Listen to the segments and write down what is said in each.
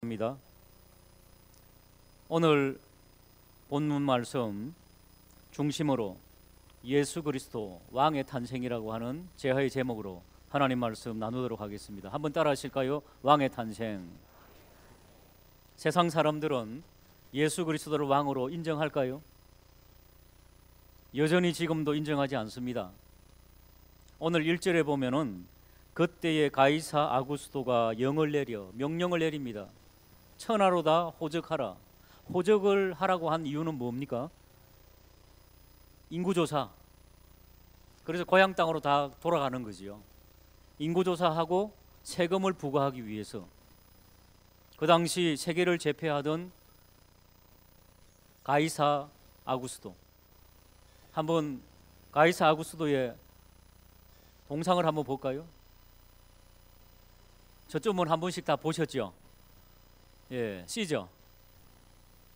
입니다. 오늘 본문 말씀 중심으로 예수 그리스도 왕의 탄생이라고 하는 제하의 제목으로 하나님 말씀 나누도록 하겠습니다. 한번 따라 하실까요? 왕의 탄생. 세상 사람들은 예수 그리스도를 왕으로 인정할까요? 여전히 지금도 인정하지 않습니다. 오늘 1절에 보면은 그때의 가이사 아구스도가 영을 내려 명령을 내립니다. 천하로다 호적하라. 호적을 하라고 한 이유는 뭡니까? 인구조사. 그래서 고향 땅으로 다 돌아가는 거지요. 인구조사하고 세금을 부과하기 위해서. 그 당시 세계를 제패하던 가이사 아구스도. 한번 가이사 아구스도의 동상을 한번 볼까요? 저쪽은 한 번씩 다 보셨죠? 예, 시저.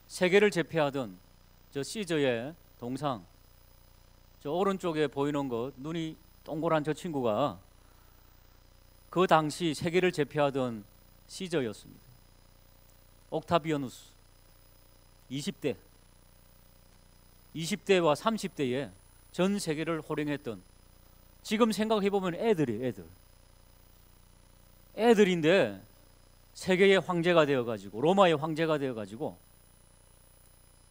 세계를 제패하던 저 시저의 동상. 저 오른쪽에 보이는 것, 눈이 동그란 저 친구가 그 당시 세계를 제패하던 시저였습니다. 옥타비아누스. 20대와 30대에 전 세계를 호령했던, 지금 생각해보면 애들인데 세계의 황제가 되어가지고, 로마의 황제가 되어가지고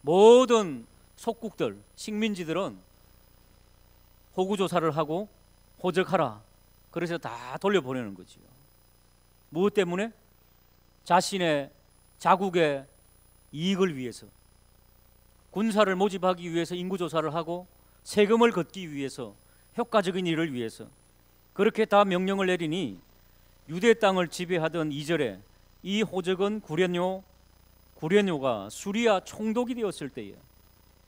모든 속국들, 식민지들은 호구조사를 하고 호적하라, 그래서 다 돌려보내는 거지요. 무엇 때문에? 자신의 자국의 이익을 위해서, 군사를 모집하기 위해서 인구조사를 하고 세금을 걷기 위해서, 효과적인 일을 위해서. 그렇게 다 명령을 내리니 유대 땅을 지배하던 2절에 이 호적은 구레뇨가 수리아 총독이 되었을 때에,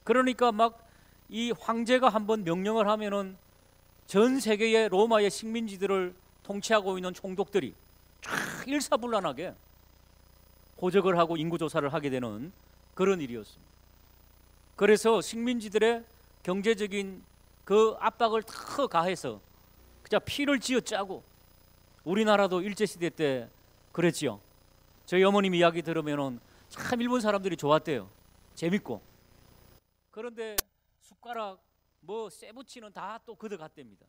그러니까 막 이 황제가 한번 명령을 하면은 전 세계의 로마의 식민지들을 통치하고 있는 총독들이 쫙 일사불란하게 호적을 하고 인구조사를 하게 되는 그런 일이었습니다. 그래서 식민지들의 경제적인 그 압박을 더 가해서 그냥 피를 쥐어짜고, 우리나라도 일제시대 때 그랬지요. 저희 어머님 이야기 들으면은 참 일본 사람들이 좋았대요. 재밌고. 그런데 숟가락 뭐 쇠붙이는 다 또 걷어갔답니다.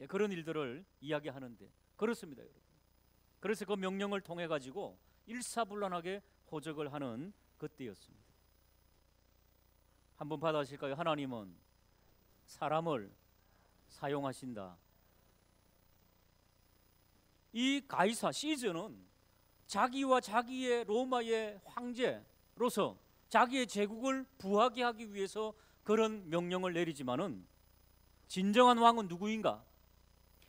예, 그런 일들을 이야기하는데 그렇습니다, 여러분. 그래서 그 명령을 통해 가지고 일사불란하게 호적을 하는 그때였습니다. 한번 받아실까요? 하나님은 사람을 사용하신다. 이 가이사 시저는 자기와 자기의 로마의 황제로서 자기의 제국을 부하게 하기 위해서 그런 명령을 내리지만은, 진정한 왕은 누구인가?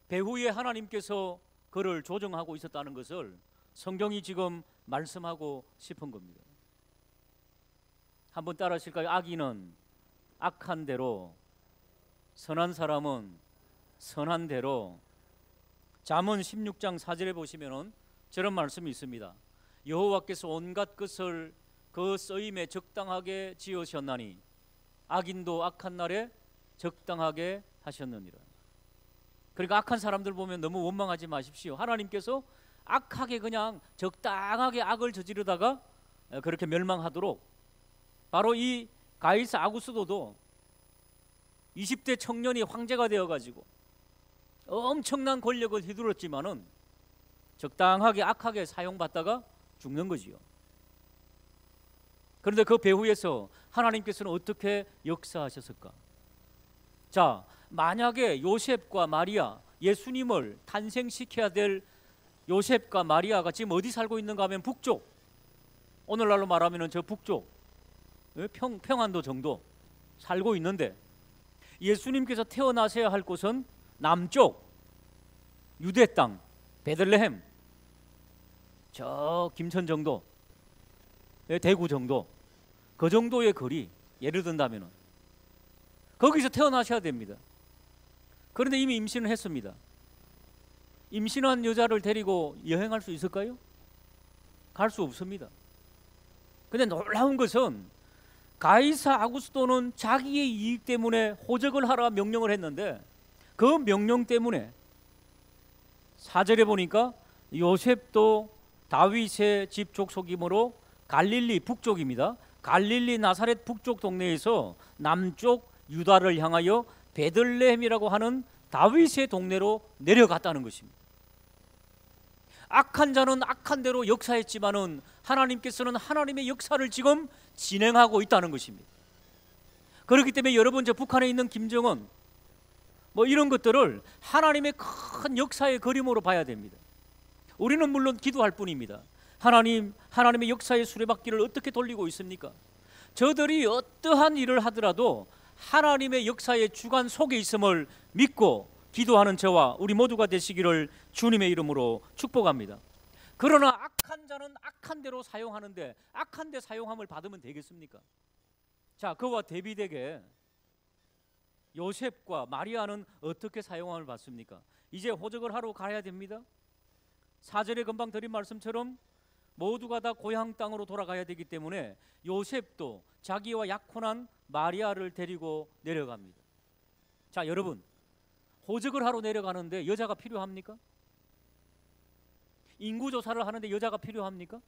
배후에 하나님께서 그를 조정하고 있었다는 것을 성경이 지금 말씀하고 싶은 겁니다. 한번 따라 하실까요? 악인은 악한 대로, 선한 사람은 선한 대로. 잠언 16장 4절에 보시면은 저런 말씀이 있습니다. 여호와께서 온갖 것을 그 쓰임에 적당하게 지으셨나니 악인도 악한 날에 적당하게 하셨느니라. 그러니까 악한 사람들 보면 너무 원망하지 마십시오. 하나님께서 악하게 그냥 적당하게 악을 저지르다가 그렇게 멸망하도록, 바로 이 가이사 아구스도도 20대 청년이 황제가 되어가지고 엄청난 권력을 휘둘렀지만은 적당하게 악하게 사용받다가 죽는 거지요. 그런데 그 배후에서 하나님께서는 어떻게 역사하셨을까? 자, 만약에 요셉과 마리아, 예수님을 탄생시켜야 될 요셉과 마리아가 지금 어디 살고 있는가 하면 북쪽, 오늘날로 말하면 저 북쪽 평안도 정도 살고 있는데, 예수님께서 태어나셔야 할 곳은 남쪽 유대 땅 베들레헴, 저 김천 정도, 대구 정도, 그 정도의 거리, 예를 든다면 거기서 태어나셔야 됩니다. 그런데 이미 임신을 했습니다. 임신한 여자를 데리고 여행할 수 있을까요? 갈 수 없습니다. 근데 놀라운 것은 가이사 아구스도는 자기의 이익 때문에 호적을 하라 명령을 했는데, 그 명령 때문에 4절에 보니까 요셉도 다윗의 집 족속이므로 갈릴리 북쪽입니다. 갈릴리 나사렛 북쪽 동네에서 남쪽 유다를 향하여 베들레헴이라고 하는 다윗의 동네로 내려갔다는 것입니다. 악한 자는 악한 대로 역사했지만은 하나님께서는 하나님의 역사를 지금 진행하고 있다는 것입니다. 그렇기 때문에 여러분, 저 북한에 있는 김정은 뭐 이런 것들을 하나님의 큰 역사의 그림으로 봐야 됩니다. 우리는 물론 기도할 뿐입니다. 하나님의 역사의 수레바퀴를 어떻게 돌리고 있습니까? 저들이 어떠한 일을 하더라도 하나님의 역사의 주관 속에 있음을 믿고 기도하는 저와 우리 모두가 되시기를 주님의 이름으로 축복합니다. 그러나 악한 자는 악한 대로 사용하는데 악한 데 사용함을 받으면 되겠습니까? 자, 그와 대비되게 요셉과 마리아는 어떻게 사용함을 받습니까? 이제 호적을 하러 가야 됩니다. 4절에 금방 드린 말씀처럼 모두가 다 고향 땅으로 돌아가야 되기 때문에 요셉도 자기와 약혼한 마리아를 데리고 내려갑니다. 자, 여러분, 호적을 하러 내려가는데 여자가 필요합니까? 인구조사를 하는데 여자가 필요합니까?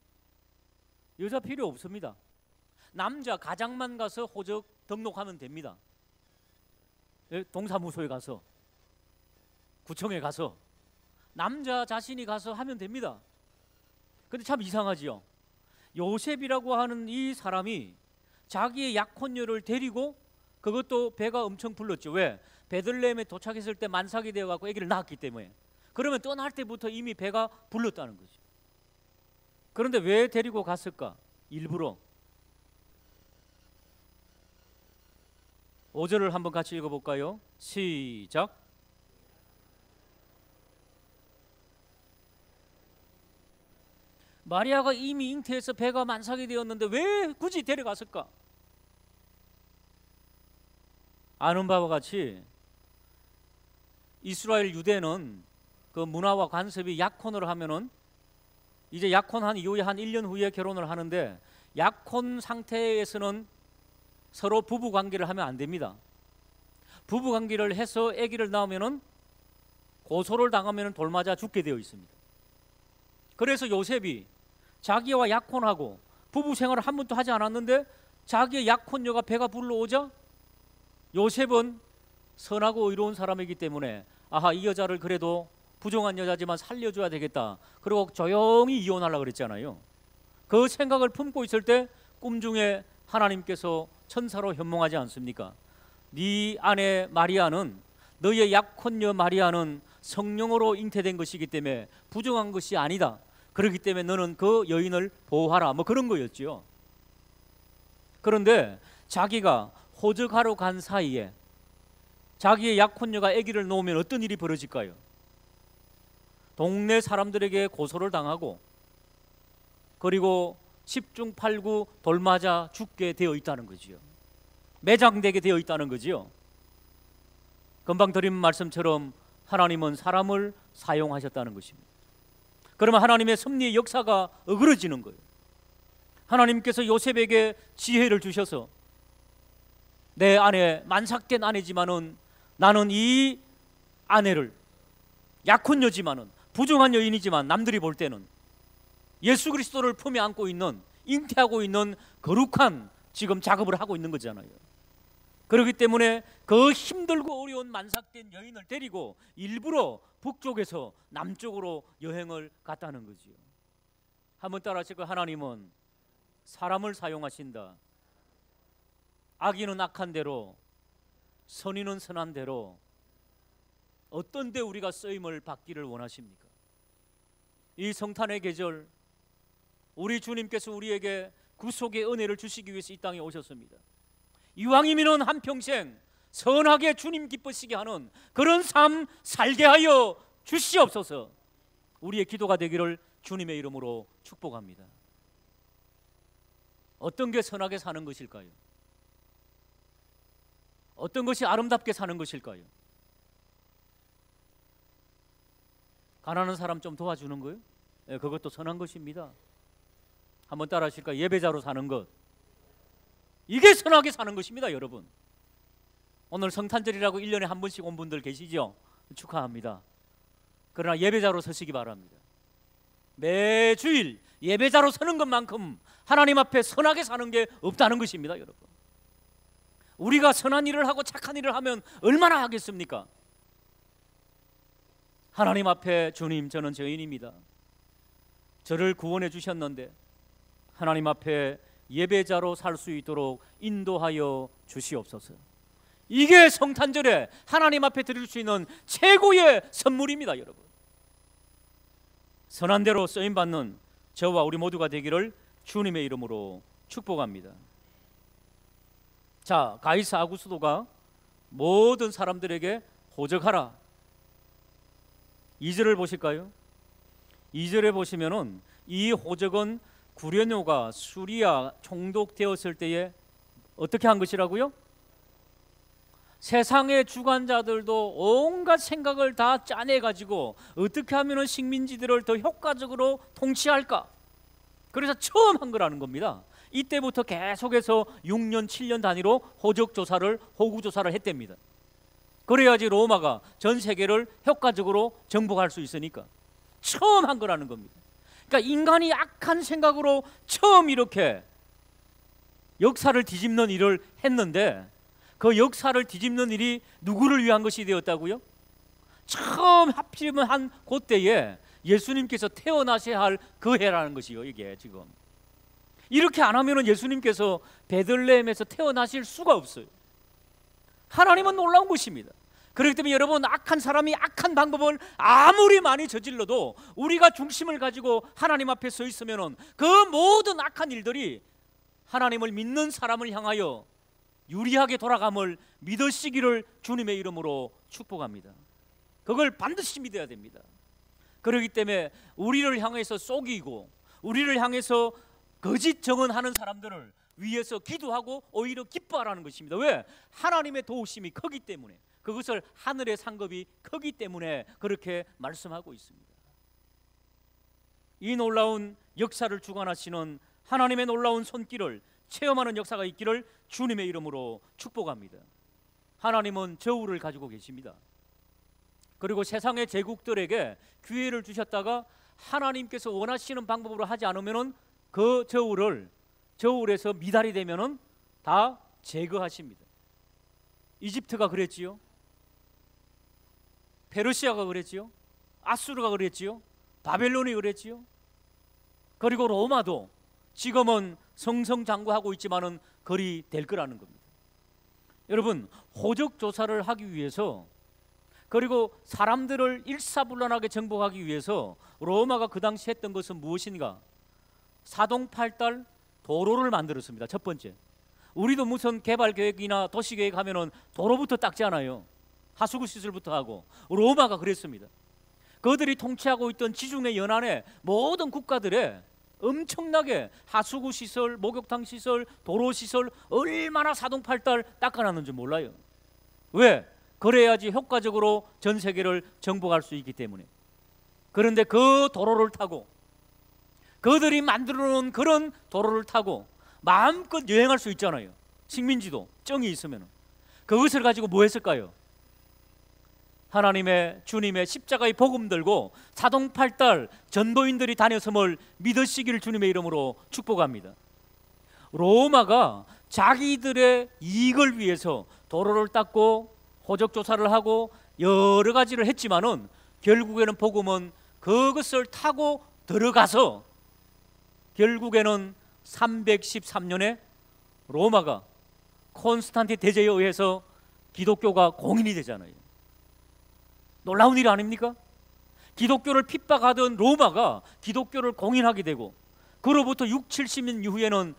여자 필요 없습니다. 남자 가장만 가서 호적 등록하면 됩니다. 동사무소에 가서, 구청에 가서 남자 자신이 가서 하면 됩니다. 근데 참 이상하지요. 요셉이라고 하는 이 사람이 자기의 약혼녀를 데리고, 그것도 배가 엄청 불렀죠. 왜? 베들레헴에 도착했을 때 만삭이 되어갖고 아기를 낳았기 때문에. 그러면 떠날 때부터 이미 배가 불렀다는 거죠. 그런데 왜 데리고 갔을까? 일부러. 5절을 한번 같이 읽어볼까요? 시작. 마리아가 이미 잉태해서 배가 만삭이 되었는데 왜 굳이 데려갔을까? 아는 바와 같이 이스라엘 유대는 그 문화와 관습이 약혼을 하면은, 이제 약혼한 이후에 한 1년 후에 결혼을 하는데, 약혼 상태에서는 서로 부부 관계를 하면 안 됩니다. 부부 관계를 해서 아기를 낳으면은 고소를 당하면은 돌맞아 죽게 되어 있습니다. 그래서 요셉이 자기와 약혼하고 부부 생활을 한 번도 하지 않았는데 자기의 약혼녀가 배가 불러오자 요셉은 선하고 의로운 사람이기 때문에 아하, 이 여자를 그래도 부정한 여자지만 살려줘야 되겠다. 그리고 조용히 이혼하려고 그랬잖아요. 그 생각을 품고 있을 때 꿈중에 하나님께서 천사로 현몽하지 않습니까? 네 아내 마리아는, 너의 약혼녀 마리아는 성령으로 잉태된 것이기 때문에 부정한 것이 아니다. 그렇기 때문에 너는 그 여인을 보호하라. 뭐 그런 거였죠. 그런데 자기가 호적하러 간 사이에 자기의 약혼녀가 아기를 놓으면 어떤 일이 벌어질까요? 동네 사람들에게 고소를 당하고, 그리고 10중 8구 돌맞아 죽게 되어 있다는 거지요. 매장되게 되어 있다는 거지요. 금방 드린 말씀처럼 하나님은 사람을 사용하셨다는 것입니다. 그러면 하나님의 섭리의 역사가 어그러지는 거예요. 하나님께서 요셉에게 지혜를 주셔서, 내 아내, 만삭된 아내지만은 나는 이 아내를, 약혼녀지만은, 부정한 여인이지만 남들이 볼 때는 예수 그리스도를 품에 안고 있는, 잉태하고 있는 거룩한 지금 작업을 하고 있는 거잖아요. 그렇기 때문에 그 힘들고 어려운 만삭된 여인을 데리고 일부러 북쪽에서 남쪽으로 여행을 갔다는 거지요. 한번 따라 하시고, 하나님은 사람을 사용하신다. 악인은 악한 대로, 선인은 선한 대로, 어떤 데 우리가 쓰임을 받기를 원하십니까? 이 성탄의 계절, 우리 주님께서 우리에게 구속의 은혜를 주시기 위해서 이 땅에 오셨습니다. 이왕이면 한평생 선하게 주님 기쁘시게 하는 그런 삶 살게 하여 주시옵소서. 우리의 기도가 되기를 주님의 이름으로 축복합니다. 어떤 게 선하게 사는 것일까요? 어떤 것이 아름답게 사는 것일까요? 가난한 사람 좀 도와주는 거요? 네, 그것도 선한 것입니다. 한번 따라 하실까요? 예배자로 사는 것, 이게 선하게 사는 것입니다. 여러분, 오늘 성탄절이라고 1년에 한 번씩 온 분들 계시죠? 축하합니다. 그러나 예배자로 서시기 바랍니다. 매주일 예배자로 서는 것만큼 하나님 앞에 선하게 사는 게 없다는 것입니다. 여러분, 우리가 선한 일을 하고 착한 일을 하면 얼마나 하겠습니까? 하나님 앞에 주님, 저는 죄인입니다. 저를 구원해 주셨는데 하나님 앞에 예배자로 살 수 있도록 인도하여 주시옵소서. 이게 성탄절에 하나님 앞에 드릴 수 있는 최고의 선물입니다. 여러분, 선한 대로 쓰임받는 저와 우리 모두가 되기를 주님의 이름으로 축복합니다. 자, 가이사 아구스도가 모든 사람들에게 호적하라. 2절을 보실까요? 2절에 보시면은 이 호적은 구레뇨가 수리아 총독되었을 때에 어떻게 한 것이라고요? 세상의 주관자들도 온갖 생각을 다 짜내가지고 어떻게 하면 식민지들을 더 효과적으로 통치할까? 그래서 처음 한 거라는 겁니다. 이때부터 계속해서 6년, 7년 단위로 호적조사를, 호구조사를 했답니다. 그래야지 로마가 전 세계를 효과적으로 정복할 수 있으니까 처음 한 거라는 겁니다. 그러니까 인간이 악한 생각으로 처음 이렇게 역사를 뒤집는 일을 했는데, 그 역사를 뒤집는 일이 누구를 위한 것이 되었다고요? 처음 하필이면 한 그때에 예수님께서 태어나셔야 할 그 해라는 것이요. 이게 지금 이렇게 안 하면 예수님께서 베들레헴에서 태어나실 수가 없어요. 하나님은 놀라운 것입니다. 그렇기 때문에 여러분, 악한 사람이 악한 방법을 아무리 많이 저질러도 우리가 중심을 가지고 하나님 앞에 서 있으면 그 모든 악한 일들이 하나님을 믿는 사람을 향하여 유리하게 돌아감을 믿으시기를 주님의 이름으로 축복합니다. 그걸 반드시 믿어야 됩니다. 그렇기 때문에 우리를 향해서 속이고 우리를 향해서 거짓 정언하는 사람들을 위해서 기도하고 오히려 기뻐하라는 것입니다. 왜? 하나님의 도우심이 크기 때문에, 그것을 하늘의 상급이 크기 때문에 그렇게 말씀하고 있습니다. 이 놀라운 역사를 주관하시는 하나님의 놀라운 손길을 체험하는 역사가 있기를 주님의 이름으로 축복합니다. 하나님은 저울을 가지고 계십니다. 그리고 세상의 제국들에게 기회를 주셨다가 하나님께서 원하시는 방법으로 하지 않으면 그 저울에서 미달이 되면 다 제거하십니다. 이집트가 그랬지요. 페르시아가 그랬지요. 아수르가 그랬지요. 바벨론이 그랬지요. 그리고 로마도 지금은 성성장구하고 있지만은 거리 될 거라는 겁니다. 여러분, 호적 조사를 하기 위해서, 그리고 사람들을 일사불란하게 정복하기 위해서 로마가 그 당시 했던 것은 무엇인가? 사동팔달 도로를 만들었습니다. 첫 번째, 우리도 무슨 개발계획이나 도시계획 하면은 도로부터 닦잖아요. 하수구 시설부터 하고. 로마가 그랬습니다. 그들이 통치하고 있던 지중해 연안의 모든 국가들에 엄청나게 하수구 시설, 목욕탕 시설, 도로 시설 얼마나 사동팔달 닦아놨는지 몰라요. 왜? 그래야지 효과적으로 전 세계를 정복할 수 있기 때문에. 그런데 그 도로를 타고, 그들이 만들어 놓은 그런 도로를 타고 마음껏 여행할 수 있잖아요. 식민지도 정이 있으면. 그것을 가지고 뭐 했을까요? 하나님의, 주님의 십자가의 복음 들고 사동팔달 전도인들이 다녔음을 믿으시기를 주님의 이름으로 축복합니다. 로마가 자기들의 이익을 위해서 도로를 닦고 호적 조사를 하고 여러 가지를 했지만은 결국에는 복음은 그것을 타고 들어가서 결국에는 313년에 로마가 콘스탄틴 대제에 의해서 기독교가 공인이 되잖아요. 놀라운 일 아닙니까? 기독교를 핍박하던 로마가 기독교를 공인하게 되고, 그로부터 6, 70년 이후에는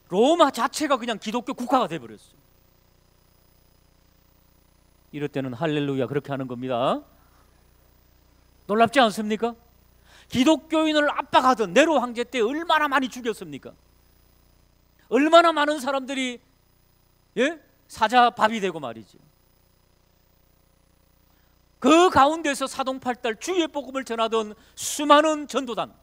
로마 자체가 그냥 기독교 국가가 되어버렸어요. 이럴 때는 할렐루야, 그렇게 하는 겁니다. 놀랍지 않습니까? 기독교인을 압박하던 네로 황제 때 얼마나 많이 죽였습니까? 얼마나 많은 사람들이 사자밥이 되고 말이죠. 그 가운데서 사동팔달 주의 복음을 전하던 수많은 전도단,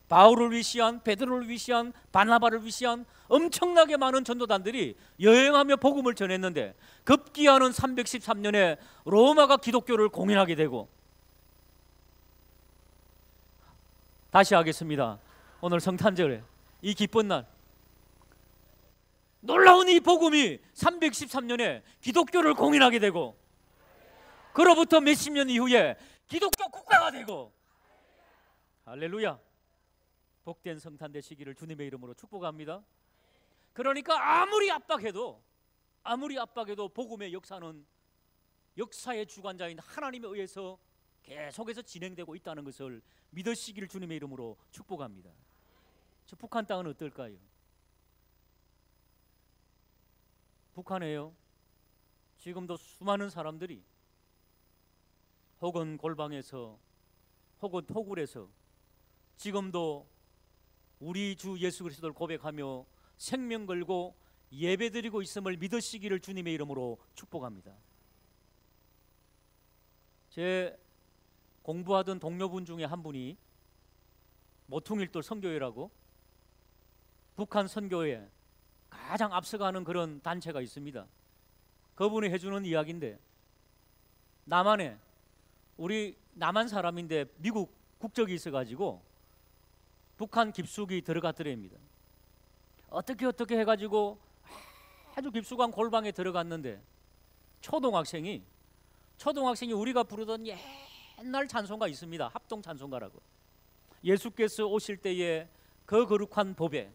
바울을 위시한, 베드로를 위시한, 바나바를 위시한 엄청나게 많은 전도단들이 여행하며 복음을 전했는데, 급기야는 313년에 로마가 기독교를 공인하게 되고, 다시 하겠습니다. 오늘 성탄절에 이 기쁜 날, 놀라운 이 복음이 313년에 기독교를 공인하게 되고, 그로부터 몇십 년 이후에 기독교 국가가 되고, 할렐루야. 복된 성탄 되시기를 주님의 이름으로 축복합니다. 그러니까 아무리 압박해도 복음의 역사는 역사의 주관자인 하나님에 의해서 계속해서 진행되고 있다는 것을 믿으시기를 주님의 이름으로 축복합니다. 저 북한 땅은 어떨까요? 북한에요, 지금도 수많은 사람들이 혹은 골방에서 혹은 토굴에서 지금도 우리 주 예수 그리스도를 고백하며 생명 걸고 예배드리고 있음을 믿으시기를 주님의 이름으로 축복합니다. 제 공부하던 동료분 중에 한 분이 모퉁일돌 선교회라고 북한 선교회에 가장 앞서가는 그런 단체가 있습니다. 그분이 해주는 이야기인데, 남한에, 우리 남한 사람인데 미국 국적이 있어가지고 북한 깊숙이 들어갔더랍니다. 어떻게 해가지고 아주 깊숙한 골방에 들어갔는데 초등학생이 우리가 부르던 옛날 찬송가 있습니다. 합동 찬송가라고. 예수께서 오실 때에 그 거룩한 법에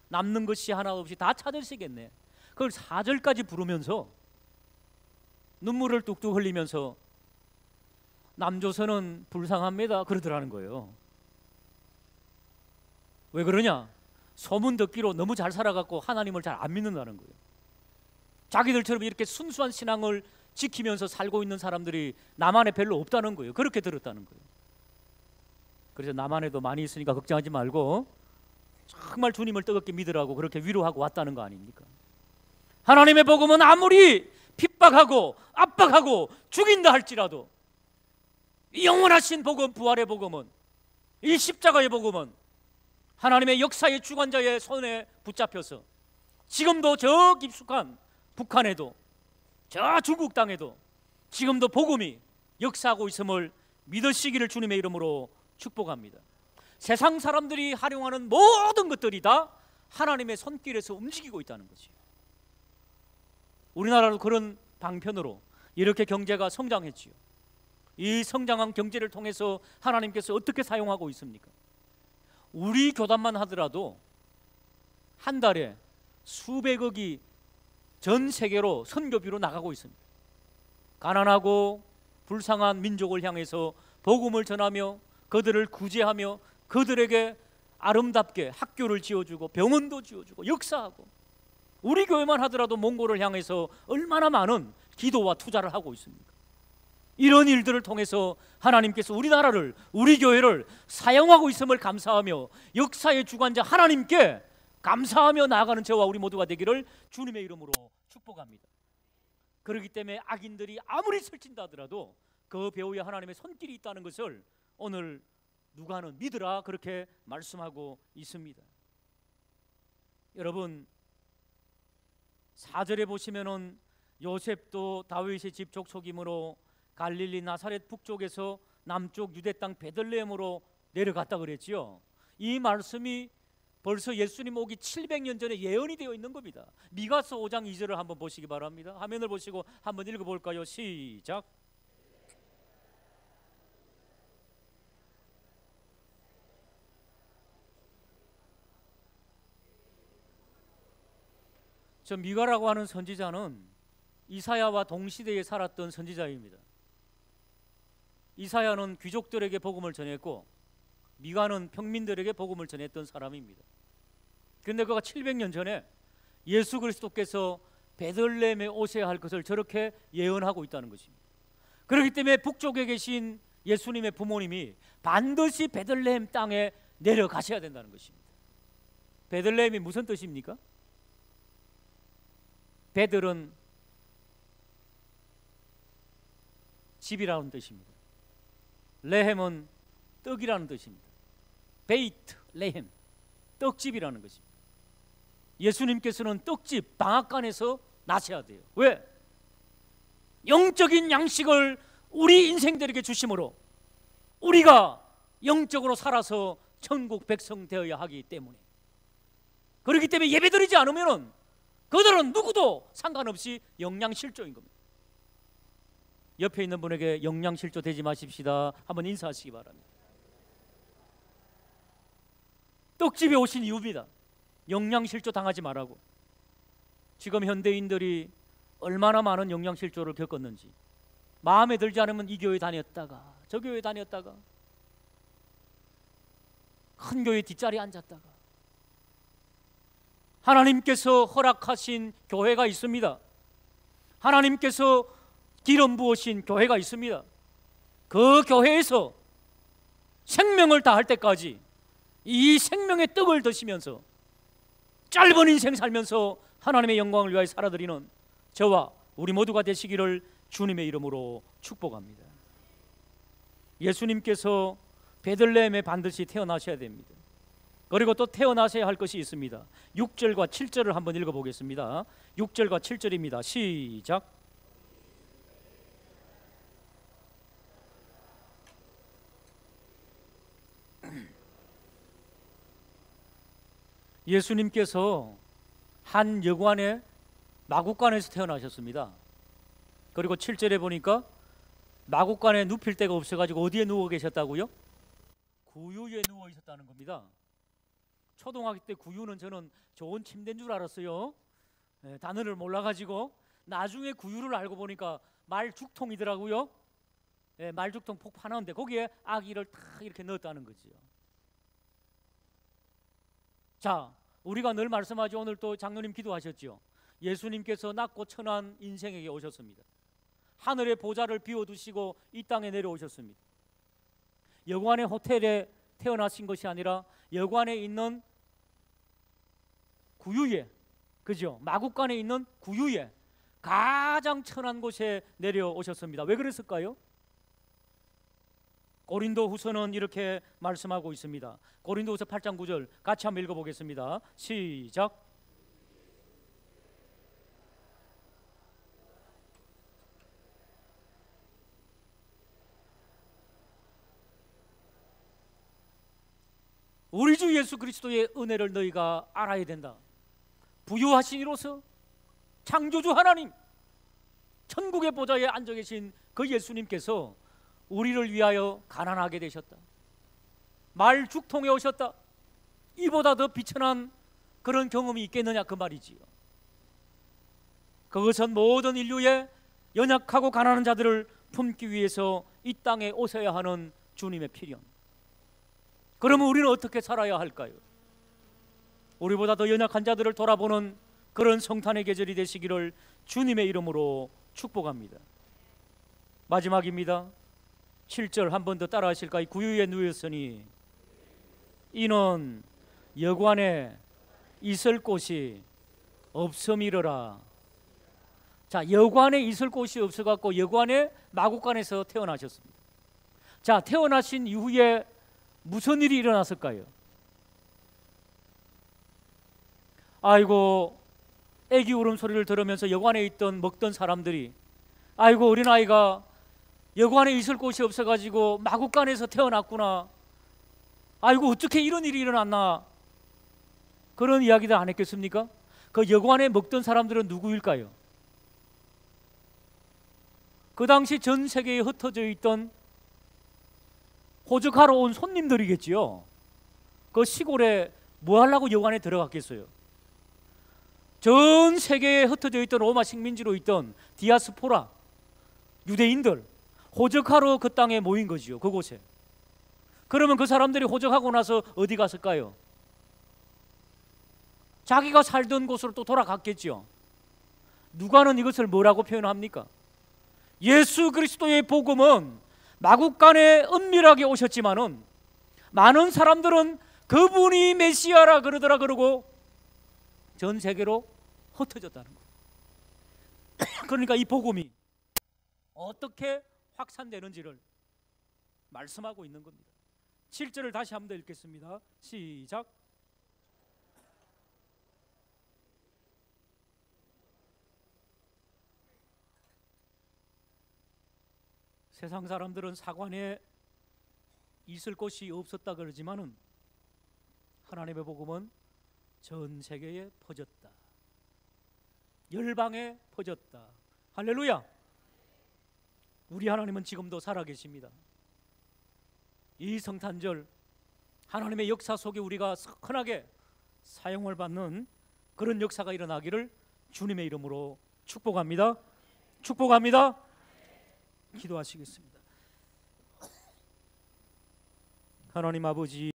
남는 것이 하나 없이 다 찾으시겠네. 그걸 4절까지 부르면서 눈물을 뚝뚝 흘리면서 남조선은 불쌍합니다 그러더라는 거예요. 왜 그러냐? 소문 듣기로 너무 잘 살아갖고 하나님을 잘 안 믿는다는 거예요. 자기들처럼 이렇게 순수한 신앙을 지키면서 살고 있는 사람들이 남한에 별로 없다는 거예요. 그렇게 들었다는 거예요. 그래서 남한에도 많이 있으니까 걱정하지 말고 정말 주님을 뜨겁게 믿으라고 그렇게 위로하고 왔다는 거 아닙니까? 하나님의 복음은 아무리 핍박하고 압박하고 죽인다 할지라도 이 영원하신 복음, 부활의 복음은, 이 십자가의 복음은 하나님의 역사의 주관자의 손에 붙잡혀서 지금도 저 깊숙한 북한에도, 저 중국 땅에도 지금도 복음이 역사하고 있음을 믿으시기를 주님의 이름으로 축복합니다. 세상 사람들이 활용하는 모든 것들이 다 하나님의 손길에서 움직이고 있다는 거죠. 우리나라도 그런 방편으로 이렇게 경제가 성장했지요. 이 성장한 경제를 통해서 하나님께서 어떻게 사용하고 있습니까? 우리 교단만 하더라도 한 달에 수백억이 전 세계로 선교비로 나가고 있습니다. 가난하고 불쌍한 민족을 향해서 복음을 전하며 그들을 구제하며 그들에게 아름답게 학교를 지어주고 병원도 지어주고 역사하고, 우리 교회만 하더라도 몽골을 향해서 얼마나 많은 기도와 투자를 하고 있습니까? 이런 일들을 통해서 하나님께서 우리나라를, 우리 교회를 사용하고 있음을 감사하며 역사의 주관자 하나님께 감사하며 나아가는 저와 우리 모두가 되기를 주님의 이름으로 축복합니다. 그렇기 때문에 악인들이 아무리 설친다 하더라도 그 배후에 하나님의 손길이 있다는 것을 오늘 누가는 믿으라 그렇게 말씀하고 있습니다. 여러분, 4절에 보시면은 요셉도 다윗의 집 족속이므로 갈릴리 나사렛 북쪽에서 남쪽 유대 땅 베들레헴으로 내려갔다 그랬지요. 이 말씀이 벌써 예수님 오기 700년 전에 예언이 되어 있는 겁니다. 미가서 5장 2절을 한번 보시기 바랍니다. 화면을 보시고 한번 읽어볼까요? 시작. 저 미가라고 하는 선지자는 이사야와 동시대에 살았던 선지자입니다. 이사야는 귀족들에게 복음을 전했고 미가는 평민들에게 복음을 전했던 사람입니다. 그런데 그가 700년 전에 예수 그리스도께서 베들레헴에 오셔야 할 것을 저렇게 예언하고 있다는 것입니다. 그렇기 때문에 북쪽에 계신 예수님의 부모님이 반드시 베들레헴 땅에 내려가셔야 된다는 것입니다. 베들레헴이 무슨 뜻입니까? 베들은 집이라는 뜻입니다. 레헴은 떡이라는 뜻입니다. 베이트 레헴, 떡집이라는 것입니다. 예수님께서는 떡집 방앗간에서 나셔야 돼요. 왜? 영적인 양식을 우리 인생들에게 주심으로 우리가 영적으로 살아서 천국 백성 되어야 하기 때문에, 그렇기 때문에 예배드리지 않으면 그들은 누구도 상관없이 영양실조인 겁니다. 옆에 있는 분에게 영양실조 되지 마십시다 한번 인사하시기 바랍니다. 떡집에 오신 이유입니다. 영양실조 당하지 말라고. 지금 현대인들이 얼마나 많은 영양실조를 겪었는지, 마음에 들지 않으면 이 교회 다녔다가 저 교회 다녔다가 큰 교회 뒷자리에 앉았다가, 하나님께서 허락하신 교회가 있습니다. 하나님께서 기름 부으신 교회가 있습니다. 그 교회에서 생명을 다할 때까지 이 생명의 떡을 드시면서 짧은 인생 살면서 하나님의 영광을 위하여 살아드리는 저와 우리 모두가 되시기를 주님의 이름으로 축복합니다. 예수님께서 베들레헴에 반드시 태어나셔야 됩니다. 그리고 또 태어나셔야 할 것이 있습니다. 6절과 7절을 한번 읽어보겠습니다. 6절과 7절입니다. 시작. 예수님께서 한 여관의 마구간에서 태어나셨습니다. 그리고 7절에 보니까 마구간에 눕힐 데가 없어가지고 어디에 누워 계셨다고요? 구유에 누워 있었다는 겁니다. 초등학교 때 구유는 저는 좋은 침대인 줄 알았어요. 단어를 몰라가지고 나중에 구유를 알고 보니까 말죽통이더라고요. 말죽통 폭파하는데 거기에 아기를 탁 이렇게 넣었다는 거지요. 자, 우리가 늘 말씀하죠. 오늘 또 장로님 기도하셨죠. 예수님께서 낮고 천한 인생에게 오셨습니다. 하늘의 보좌를 비워두시고 이 땅에 내려오셨습니다. 여관의 호텔에 태어나신 것이 아니라 여관에 있는 구유에, 그죠? 마구간에 있는 구유에 가장 천한 곳에 내려오셨습니다. 왜 그랬을까요? 고린도후서는 이렇게 말씀하고 있습니다. 고린도후서 8장 9절 같이 한번 읽어보겠습니다. 시작. 우리 주 예수 그리스도의 은혜를 너희가 알아야 된다. 부유하신 이로서 창조주 하나님, 천국의 보좌에 앉아 계신 그 예수님께서 우리를 위하여 가난하게 되셨다. 말죽통에 오셨다. 이보다 더 비천한 그런 경험이 있겠느냐 그 말이지요. 그것은 모든 인류의 연약하고 가난한 자들을 품기 위해서 이 땅에 오셔야 하는 주님의 필연. 그러면 우리는 어떻게 살아야 할까요? 우리보다 더 연약한 자들을 돌아보는 그런 성탄의 계절이 되시기를 주님의 이름으로 축복합니다. 마지막입니다. 7절 한 번 더 따라 하실까요? 구유에 누웠으니 이는 여관에 있을 곳이 없음이러라. 자, 여관에 있을 곳이 없어갖고 여관의 마구간에서 태어나셨습니다. 자, 태어나신 이후에 무슨 일이 일어났을까요? 아이고, 애기 울음소리를 들으면서 여관에 있던 먹던 사람들이, 아이고 어린아이가 여관에 있을 곳이 없어가지고 마구간에서 태어났구나, 아이고 어떻게 이런 일이 일어났나, 그런 이야기들 안 했겠습니까? 그 여관에 먹던 사람들은 누구일까요? 그 당시 전 세계에 흩어져 있던 호적하러 온 손님들이겠지요. 그 시골에 뭐 하려고 여관에 들어갔겠어요? 전 세계에 흩어져 있던 로마 식민지로 있던 디아스포라 유대인들 호적하러 그 땅에 모인 거지요. 그곳에. 그러면 그 사람들이 호적하고 나서 어디 갔을까요? 자기가 살던 곳으로 또 돌아갔겠죠. 누가는 이것을 뭐라고 표현합니까? 예수 그리스도의 복음은 마구간에 은밀하게 오셨지만은 많은 사람들은 그분이 메시아라 그러고 전 세계로 흩어졌다는 거예요. 그러니까 이 복음이 어떻게 확산되는지를 말씀하고 있는 겁니다. 7절을 다시 한번 더 읽겠습니다. 시작. 세상 사람들은 사관에 있을 곳이 없었다 그러지만은 하나님의 복음은 전 세계에 퍼졌다. 열방에 퍼졌다. 할렐루야. 우리 하나님은 지금도 살아계십니다. 이 성탄절 하나님의 역사 속에 우리가 선하게 사용을 받는 그런 역사가 일어나기를 주님의 이름으로 축복합니다. 축복합니다. 기도하시겠습니다. 하나님 아버지,